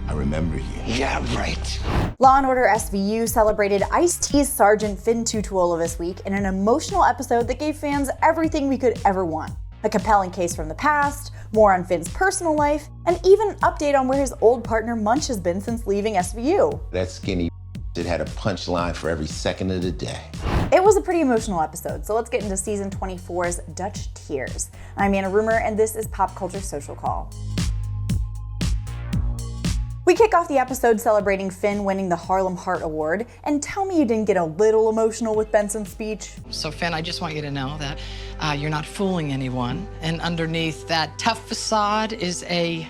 I remember you. Yeah, right. Law & Order SVU celebrated Ice-T's Sergeant Fin Tutuola this week in an emotional episode that gave fans everything we could ever want. A compelling case from the past, more on Fin's personal life, and even an update on where his old partner Munch has been since leaving SVU. That skinny it had a punchline for every second of the day. It was a pretty emotional episode, so let's get into season 24's Dutch Tears. I'm Anna Rumor, and this is Pop Culture Social Call. We kick off the episode celebrating Fin winning the Harlem Heart Award, and tell me you didn't get a little emotional with Benson's speech. So Fin, I just want you to know that you're not fooling anyone, and underneath that tough facade is a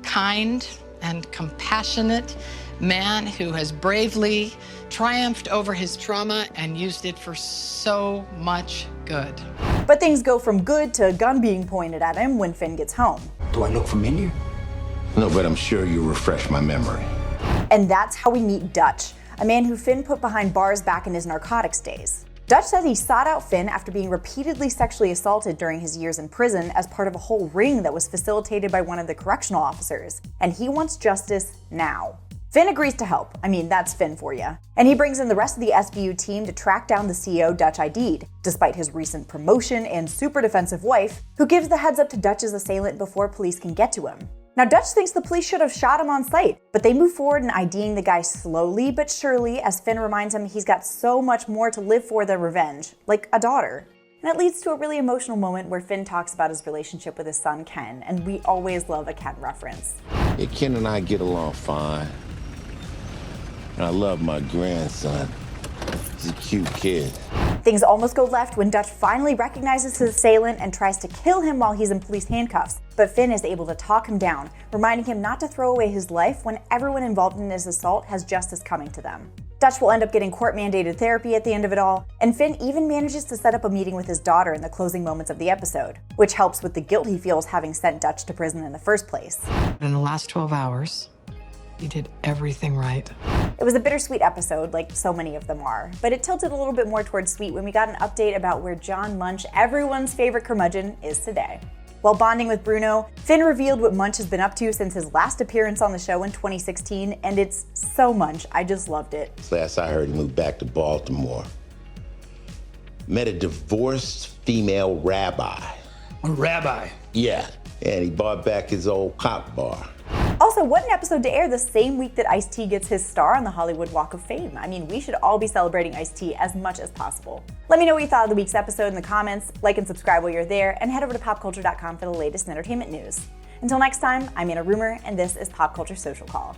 kind and compassionate man who has bravely triumphed over his trauma and used it for so much good. But things go from good to a gun being pointed at him when Fin gets home. Do I look familiar? No, but I'm sure you'll refresh my memory. And that's how we meet Dutch, a man who Fin put behind bars back in his narcotics days. Dutch says he sought out Fin after being repeatedly sexually assaulted during his years in prison as part of a whole ring that was facilitated by one of the correctional officers, and he wants justice now. Fin agrees to help. I mean, that's Fin for you. And he brings in the rest of the SVU team to track down the CEO Dutch ID'd, despite his recent promotion and super defensive wife, who gives the heads up to Dutch's assailant before police can get to him. Now, Dutch thinks the police should have shot him on sight, but they move forward in IDing the guy slowly but surely as Fin reminds him he's got so much more to live for than revenge, like a daughter. And it leads to a really emotional moment where Fin talks about his relationship with his son, Ken, and we always love a Ken reference. Yeah, Ken and I get along fine. And I love my grandson. He's a cute kid. Things almost go left when Dutch finally recognizes his assailant and tries to kill him while he's in police handcuffs, but Fin is able to talk him down, reminding him not to throw away his life when everyone involved in his assault has justice coming to them. Dutch will end up getting court-mandated therapy at the end of it all, and Fin even manages to set up a meeting with his daughter in the closing moments of the episode, which helps with the guilt he feels having sent Dutch to prison in the first place. In the last 12 hours, you did everything right. It was a bittersweet episode, like so many of them are, but it tilted a little bit more towards sweet when we got an update about where John Munch, everyone's favorite curmudgeon, is today. While bonding with Bruno, Fin revealed what Munch has been up to since his last appearance on the show in 2016, and it's so Munch, I just loved it. Last I heard, he moved back to Baltimore. Met a divorced female rabbi. A rabbi? Yeah, and he bought back his old cop bar. Also, what an episode to air the same week that Ice-T gets his star on the Hollywood Walk of Fame. I mean, we should all be celebrating Ice-T as much as possible. Let me know what you thought of the week's episode in the comments, like and subscribe while you're there, and head over to popculture.com for the latest in entertainment news. Until next time, I'm Anna Rumor, and this is Pop Culture Social Call.